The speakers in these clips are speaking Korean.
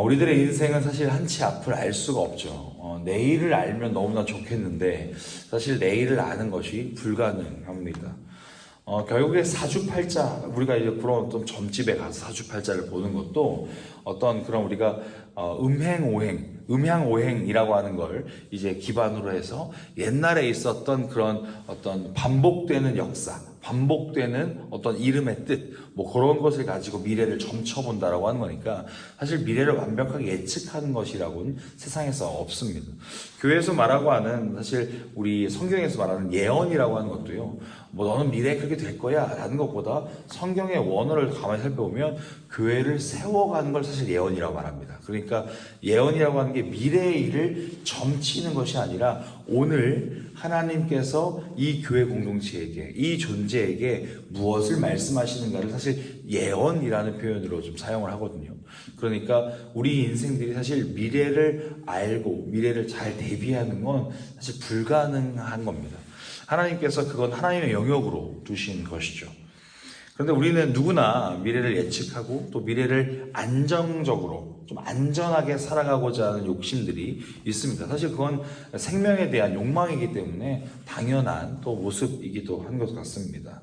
우리들의 인생은 사실 한치 앞을 알 수가 없죠. 내일을 알면 너무나 좋겠는데 사실 내일을 아는 것이 불가능합니다. 결국에 사주팔자, 우리가 이제 그런 어떤 점집에 가서 사주팔자를 보는 것도 어떤 그런 우리가 음양오행이라고 하는 걸 이제 기반으로 해서 옛날에 있었던 그런 어떤 반복되는 역사, 반복되는 어떤 이름의 뜻, 뭐 그런 것을 가지고 미래를 점쳐본다라고 하는 거니까 사실 미래를 완벽하게 예측하는 것이라고는 세상에서 없습니다. 교회에서 말하고 하는 사실 우리 성경에서 말하는 예언이라고 하는 것도요, 뭐 너는 미래에 그렇게 될 거야 라는 것보다 성경의 원어를 가만히 살펴보면 교회를 세워가는 걸 사실 예언이라고 말합니다. 그러니까 예언이라고 하는 게 미래의 일을 점치는 것이 아니라 오늘 하나님께서 이 교회 공동체에게, 이 존재에게 무엇을 말씀하시는가를 사실 예언이라는 표현으로 좀 사용을 하거든요. 그러니까 우리 인생들이 사실 미래를 알고 미래를 잘 대비하는 건 사실 불가능한 겁니다. 하나님께서 그건 하나님의 영역으로 두신 것이죠. 그런데 우리는 누구나 미래를 예측하고 또 미래를 안정적으로 좀 안전하게 살아가고자 하는 욕심들이 있습니다. 사실 그건 생명에 대한 욕망이기 때문에 당연한 또 모습이기도 한 것 같습니다.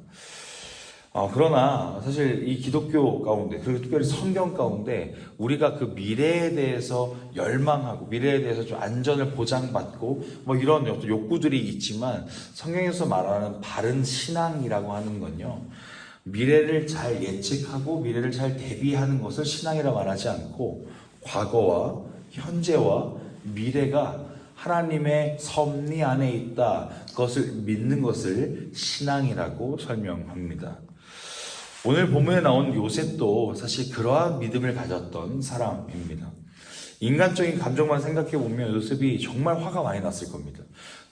그러나 사실 이 기독교 가운데, 그리고 특별히 성경 가운데 우리가 그 미래에 대해서 열망하고 미래에 대해서 좀 안전을 보장받고 뭐 이런 어떤 욕구들이 있지만 성경에서 말하는 바른 신앙이라고 하는 건요, 미래를 잘 예측하고 미래를 잘 대비하는 것을 신앙이라 말하지 않고 과거와 현재와 미래가 하나님의 섭리 안에 있다, 그것을 믿는 것을 신앙이라고 설명합니다. 오늘 본문에 나온 요셉도 사실 그러한 믿음을 가졌던 사람입니다. 인간적인 감정만 생각해 보면 요셉이 정말 화가 많이 났을 겁니다.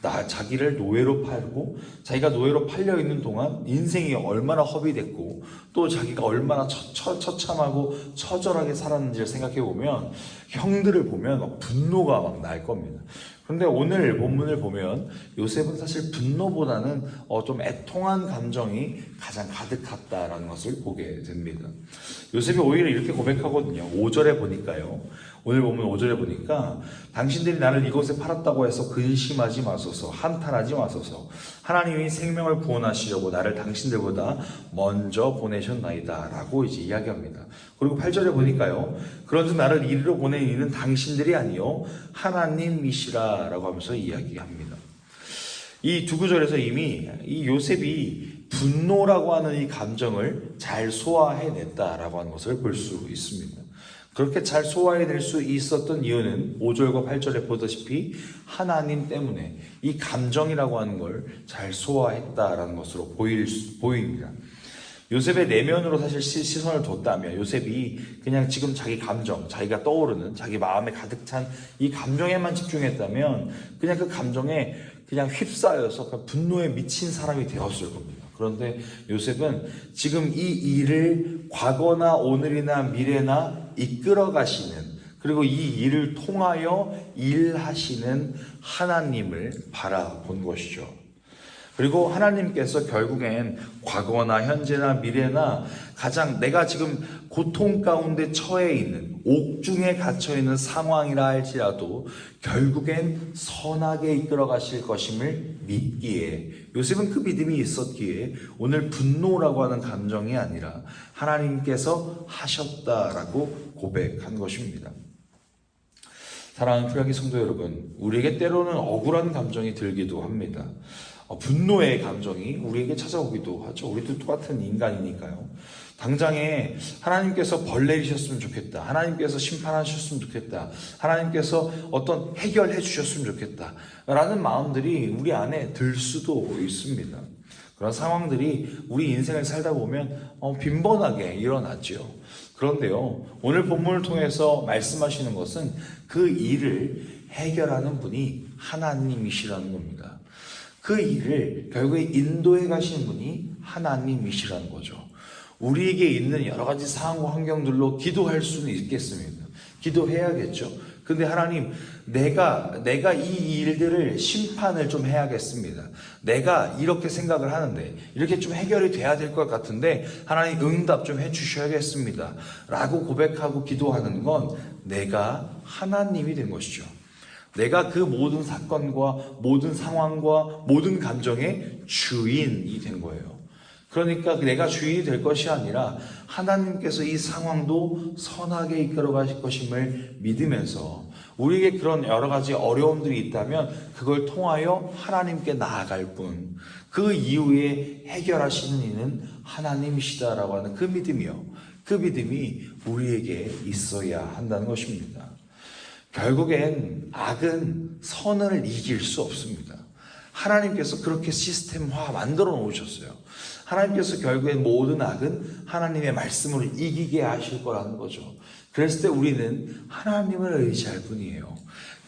자기를 노예로 팔고 자기가 노예로 팔려 있는 동안 인생이 얼마나 허비됐고 또 자기가 얼마나 처참하고 처절하게 살았는지를 생각해 보면 형들을 보면 막 분노가 막 날 겁니다. 그런데 오늘 본문을 보면 요셉은 사실 분노보다는 좀 애통한 감정이 가장 가득했다라는 것을 보게 됩니다. 요셉이 오히려 이렇게 고백하거든요. 5절에 보니까요. 오늘 보면 5절에 보니까 당신들이 나를 이곳에 팔았다고 해서 근심하지 마소서, 한탄하지 마소서. 하나님이 생명을 구원하시려고 나를 당신들보다 먼저 보내셨나이다 라고 이제 이야기합니다. 그리고 8절에 보니까요, 그런즉 나를 이리로 보낸 이는 당신들이 아니요 하나님이시라 라고 하면서 이야기합니다. 이 두 구절에서 이미 이 요셉이 분노라고 하는 이 감정을 잘 소화해냈다라고 하는 것을 볼 수 있습니다. 그렇게 잘 소화해낼 수 있었던 이유는 5절과 8절에 보다시피 하나님 때문에 이 감정이라고 하는 걸 잘 소화했다라는 것으로 보입니다. 요셉의 내면으로 사실 시선을 뒀다면 요셉이 그냥 지금 자기 감정, 자기가 떠오르는 자기 마음에 가득 찬 이 감정에만 집중했다면 그냥 그 감정에 그냥 휩싸여서 분노에 미친 사람이 되었을 겁니다. 그런데 요셉은 지금 이 일을 과거나 오늘이나 미래나 이끌어 가시는, 그리고 이 일을 통하여 일하시는 하나님을 바라본 것이죠. 그리고 하나님께서 결국엔 과거나 현재나 미래나 가장 내가 지금 고통 가운데 처해 있는, 옥중에 갇혀 있는 상황이라 할지라도 결국엔 선하게 이끌어 가실 것임을 믿기에, 요셉은 그 믿음이 있었기에 오늘 분노라고 하는 감정이 아니라 하나님께서 하셨다라고 고백한 것입니다. 사랑하는 프리하기 성도 여러분, 우리에게 때로는 억울한 감정이 들기도 합니다. 분노의 감정이 우리에게 찾아오기도 하죠. 우리도 똑같은 인간이니까요. 당장에 하나님께서 벌 내리셨으면 좋겠다, 하나님께서 심판하셨으면 좋겠다, 하나님께서 어떤 해결해 주셨으면 좋겠다 라는 마음들이 우리 안에 들 수도 있습니다. 그런 상황들이 우리 인생을 살다 보면 빈번하게 일어나죠. 그런데요, 오늘 본문을 통해서 말씀하시는 것은 그 일을 해결하는 분이 하나님이시라는 겁니다. 그 일을 결국에 인도해 가시는 분이 하나님이시라는 거죠. 우리에게 있는 여러 가지 상황과 환경들로 기도할 수는 있겠습니다. 기도해야겠죠. 근데 하나님, 내가 이 일들을 심판을 좀 해야겠습니다. 내가 이렇게 생각을 하는데 이렇게 좀 해결이 돼야 될 것 같은데 하나님 응답 좀 해주셔야겠습니다 라고 고백하고 기도하는 건 내가 하나님이 된 것이죠. 내가 그 모든 사건과 모든 상황과 모든 감정의 주인이 된 거예요. 그러니까 내가 주인이 될 것이 아니라 하나님께서 이 상황도 선하게 이끌어 가실 것임을 믿으면서 우리에게 그런 여러 가지 어려움들이 있다면 그걸 통하여 하나님께 나아갈 뿐, 그 이후에 해결하시는 이는 하나님이시다라고 하는 그 믿음이요, 그 믿음이 우리에게 있어야 한다는 것입니다. 결국엔 악은 선을 이길 수 없습니다. 하나님께서 그렇게 시스템화 만들어 놓으셨어요. 하나님께서 결국엔 모든 악은 하나님의 말씀으로 이기게 하실 거라는 거죠. 그랬을 때 우리는 하나님을 의지할 뿐이에요.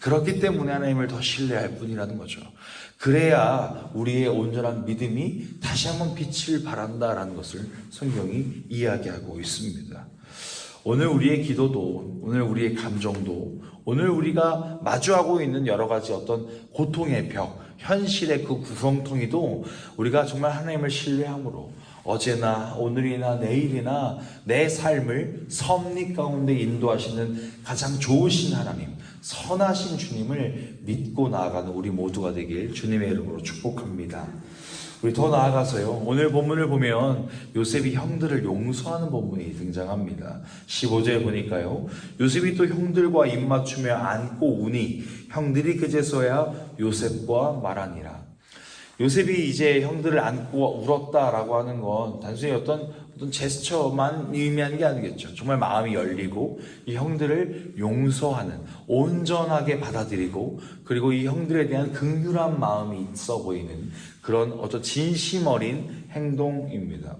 그렇기 때문에 하나님을 더 신뢰할 뿐이라는 거죠. 그래야 우리의 온전한 믿음이 다시 한번 빛을 발한다라는 것을 성경이 이야기하고 있습니다. 오늘 우리의 기도도, 오늘 우리의 감정도, 오늘 우리가 마주하고 있는 여러 가지 어떤 고통의 벽, 현실의 그 구성통이도 우리가 정말 하나님을 신뢰함으로 어제나 오늘이나 내일이나 내 삶을 섭리 가운데 인도하시는 가장 좋으신 하나님, 선하신 주님을 믿고 나아가는 우리 모두가 되길 주님의 이름으로 축복합니다. 우리 더 나아가서요, 오늘 본문을 보면 요셉이 형들을 용서하는 본문이 등장합니다. 15절에 보니까요, 요셉이 또 형들과 입맞추며 안고 우니 형들이 그제서야 요셉과 말하니라. 요셉이 이제 형들을 안고 울었다라고 하는 건 단순히 어떤 제스처만 의미하는 게 아니겠죠. 정말 마음이 열리고 이 형들을 용서하는, 온전하게 받아들이고, 그리고 이 형들에 대한 긍휼한 마음이 있어 보이는 그런 어떤 진심 어린 행동입니다.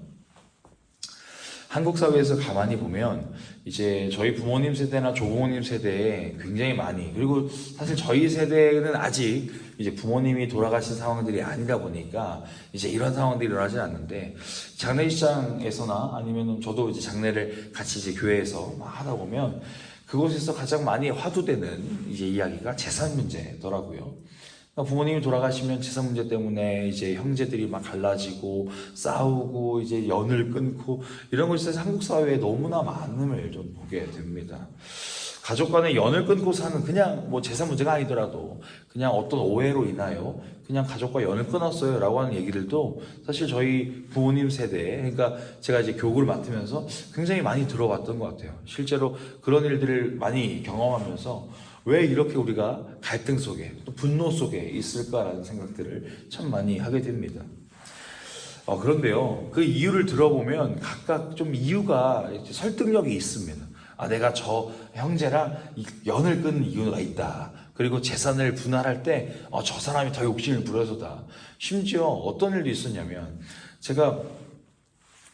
한국 사회에서 가만히 보면 이제 저희 부모님 세대나 조부모님 세대에 굉장히 많이, 그리고 사실 저희 세대는 아직 이제 부모님이 돌아가신 상황들이 아니다 보니까 이제 이런 상황들이 일어나지 않는데, 장례식장에서나 아니면 저도 이제 장례를 같이 이제 교회에서 막 하다 보면 그곳에서 가장 많이 화두되는 이제 이야기가 재산 문제더라고요. 부모님이 돌아가시면 재산 문제 때문에 이제 형제들이 막 갈라지고 싸우고 이제 연을 끊고 이런 것이 한국 사회에 너무나 많음을 좀 보게 됩니다. 가족 간의 연을 끊고 사는, 그냥 뭐 재산 문제가 아니더라도 그냥 어떤 오해로 인하여 그냥 가족과 연을 끊었어요 라고 하는 얘기들도 사실 저희 부모님 세대에, 그러니까 제가 이제 교구를 맡으면서 굉장히 많이 들어봤던 것 같아요. 실제로 그런 일들을 많이 경험하면서 왜 이렇게 우리가 갈등 속에 또 분노 속에 있을까라는 생각들을 참 많이 하게 됩니다. 그런데요, 그 이유를 들어보면 각각 좀 이유가 설득력이 있습니다. 내가 저 형제랑 연을 끊는 이유가 있다. 그리고 재산을 분할할 때 저 사람이 더 욕심을 부려서다. 심지어 어떤 일도 있었냐면, 제가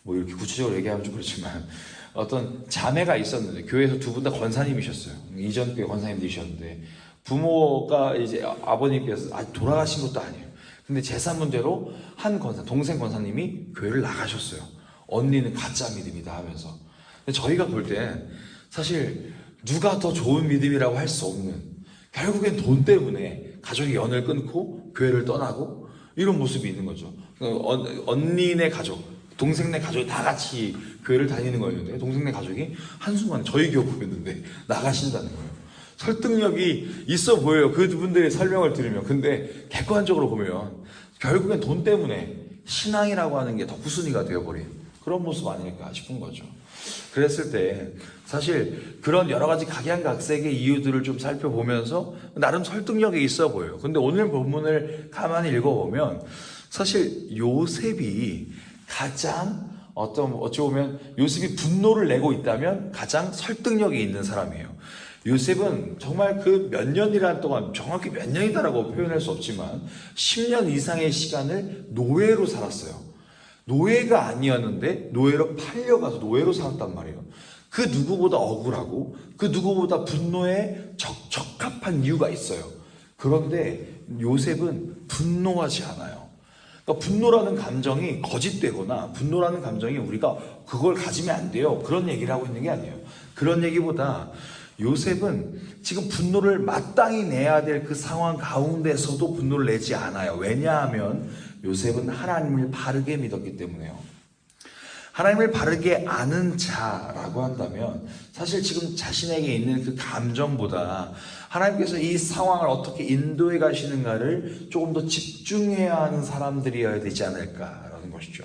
뭐 이렇게 구체적으로 얘기하면 좀 그렇지만 어떤 자매가 있었는데 교회에서 두 분 다 권사님이셨어요. 이전 교회 권사님이셨는데 부모가 이제 아버님께서 아직 돌아가신 것도 아니에요. 근데 재산 문제로 한 권사, 동생 권사님이 교회를 나가셨어요. 언니는 가짜 믿음이다 하면서. 근데 저희가 볼 땐 사실 누가 더 좋은 믿음이라고 할 수 없는, 결국엔 돈 때문에 가족이 연을 끊고 교회를 떠나고 이런 모습이 있는 거죠. 언니네 가족, 동생네 가족이 다 같이 교회를 다니는 거였는데 동생네 가족이 한순간에 저희 교회였는데 나가신다는 거예요. 설득력이 있어 보여요, 그 두 분들의 설명을 들으면. 근데 객관적으로 보면 결국엔 돈 때문에 신앙이라고 하는 게 더 후순위가 되어버린 그런 모습 아닐까 싶은 거죠. 그랬을 때 사실 그런 여러 가지 각양각색의 이유들을 좀 살펴보면서 나름 설득력이 있어 보여요. 근데 오늘 본문을 가만히 읽어보면 사실 요셉이 가장 어찌 보면 요셉이 분노를 내고 있다면 가장 설득력이 있는 사람이에요. 요셉은 정말 그 몇 년이란 동안, 정확히 몇 년이다라고 표현할 수 없지만 10년 이상의 시간을 노예로 살았어요. 노예가 아니었는데 노예로 팔려가서 노예로 살았단 말이에요. 그 누구보다 억울하고 그 누구보다 분노에 적합한 이유가 있어요. 그런데 요셉은 분노하지 않아요. 그러니까 분노라는 감정이 거짓되거나 분노라는 감정이 우리가 그걸 가지면 안 돼요, 그런 얘기를 하고 있는 게 아니에요. 그런 얘기보다 요셉은 지금 분노를 마땅히 내야 될 그 상황 가운데서도 분노를 내지 않아요. 왜냐하면 요셉은 하나님을 바르게 믿었기 때문에요. 하나님을 바르게 아는 자라고 한다면 사실 지금 자신에게 있는 그 감정보다 하나님께서 이 상황을 어떻게 인도해 가시는가를 조금 더 집중해야 하는 사람들이어야 되지 않을까라는 것이죠.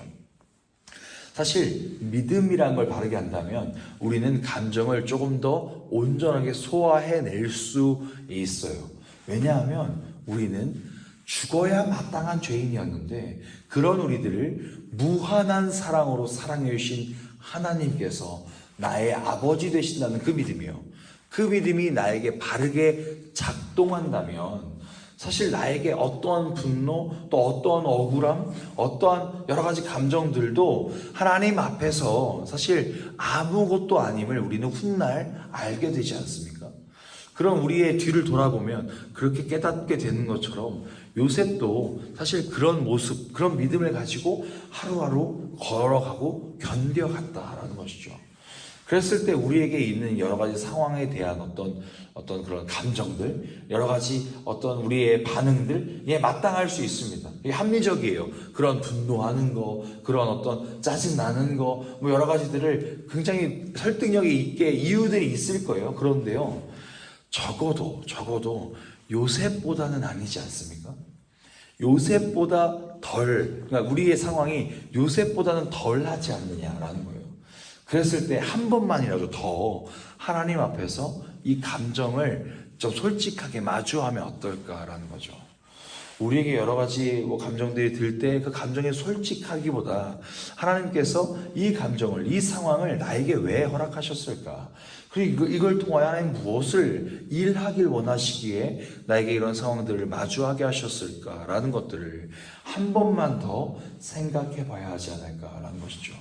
사실 믿음이라는 걸 바르게 한다면 우리는 감정을 조금 더 온전하게 소화해낼 수 있어요. 왜냐하면 우리는 죽어야 마땅한 죄인이었는데 그런 우리들을 무한한 사랑으로 사랑해 주신 하나님께서 나의 아버지 되신다는 그 믿음이요. 그 믿음이 나에게 바르게 작동한다면 사실 나에게 어떠한 분노, 또 어떠한 억울함, 어떠한 여러 가지 감정들도 하나님 앞에서 사실 아무것도 아님을 우리는 훗날 알게 되지 않습니까? 그럼 우리의 뒤를 돌아보면 그렇게 깨닫게 되는 것처럼 요셉도 사실 그런 모습, 그런 믿음을 가지고 하루하루 걸어가고 견뎌갔다라는 것이죠. 그랬을 때 우리에게 있는 여러 가지 상황에 대한 어떤 그런 감정들, 여러 가지 어떤 우리의 반응들, 예, 마땅할 수 있습니다. 이게 합리적이에요. 그런 분노하는 거, 그런 어떤 짜증나는 거, 뭐 여러 가지들을 굉장히 설득력이 있게 이유들이 있을 거예요. 그런데요, 적어도 요셉보다는 아니지 않습니까? 요셉보다 그러니까 우리의 상황이 요셉보다는 덜 하지 않느냐라는 거예요. 그랬을 때 한 번만이라도 더 하나님 앞에서 이 감정을 좀 솔직하게 마주하면 어떨까라는 거죠. 우리에게 여러 가지 감정들이 들 때 그 감정에 솔직하기보다 하나님께서 이 감정을, 이 상황을 나에게 왜 허락하셨을까? 그리고 이걸 통하여 하나님 무엇을 일하길 원하시기에 나에게 이런 상황들을 마주하게 하셨을까라는 것들을 한 번만 더 생각해 봐야 하지 않을까라는 것이죠.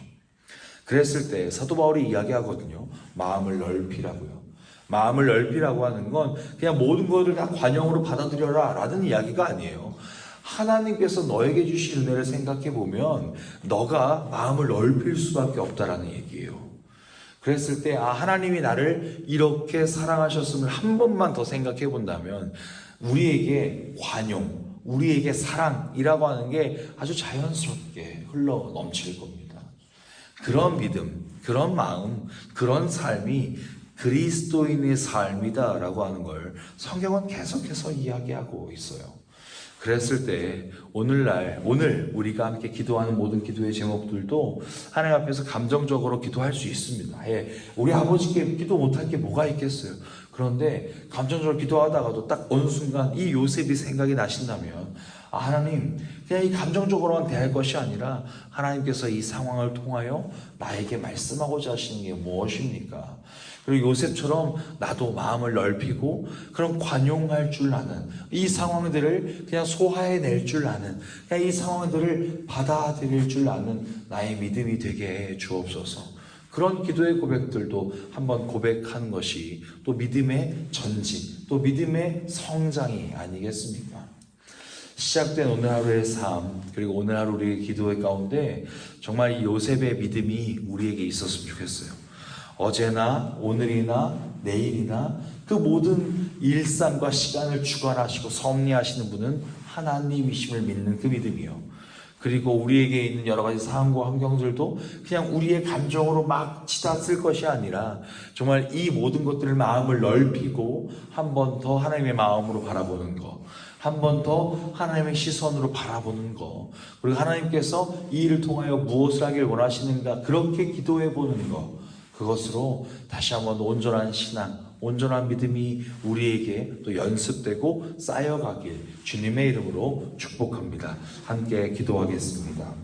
그랬을 때 사도 바울이 이야기하거든요. 마음을 넓히라고요. 마음을 넓히라고 하는 건 그냥 모든 것을 다 관용으로 받아들여라 라는 이야기가 아니에요. 하나님께서 너에게 주신 은혜를 생각해 보면 너가 마음을 넓힐 수밖에 없다라는 얘기예요. 그랬을 때 하나님이 나를 이렇게 사랑하셨음을 한 번만 더 생각해 본다면 우리에게 관용, 우리에게 사랑이라고 하는 게 아주 자연스럽게 흘러 넘칠 겁니다. 그런 믿음, 그런 마음, 그런 삶이 그리스도인의 삶이다라고 하는 걸 성경은 계속해서 이야기하고 있어요. 그랬을 때 오늘 우리가 함께 기도하는 모든 기도의 제목들도 하나님 앞에서 감정적으로 기도할 수 있습니다. 예, 우리 아버지께 기도 못할 게 뭐가 있겠어요. 그런데 감정적으로 기도하다가도 딱 어느 순간 이 요셉이 생각이 나신다면 하나님, 그냥 이 감정적으로만 대할 것이 아니라 하나님께서 이 상황을 통하여 나에게 말씀하고자 하시는 게 무엇입니까? 그리고 요셉처럼 나도 마음을 넓히고 그런 관용할 줄 아는, 이 상황들을 그냥 소화해낼 줄 아는, 그냥 이 상황들을 받아들일 줄 아는 나의 믿음이 되게 해 주옵소서. 그런 기도의 고백들도 한번 고백하는 것이 또 믿음의 전진, 또 믿음의 성장이 아니겠습니까? 시작된 오늘 하루의 삶, 그리고 오늘 하루 우리의 기도의 가운데 정말 이 요셉의 믿음이 우리에게 있었으면 좋겠어요. 어제나 오늘이나 내일이나 그 모든 일상과 시간을 주관하시고 섭리하시는 분은 하나님이심을 믿는 그 믿음이요. 그리고 우리에게 있는 여러 가지 상황과 환경들도 그냥 우리의 감정으로 막 치닫을 것이 아니라 정말 이 모든 것들을 마음을 넓히고 한 번 더 하나님의 마음으로 바라보는 것, 한 번 더 하나님의 시선으로 바라보는 것, 그리고 하나님께서 이 일을 통하여 무엇을 하길 원하시는가 그렇게 기도해 보는 것, 그것으로 다시 한번 온전한 신앙, 온전한 믿음이 우리에게 또 연습되고 쌓여가길 주님의 이름으로 축복합니다. 함께 기도하겠습니다.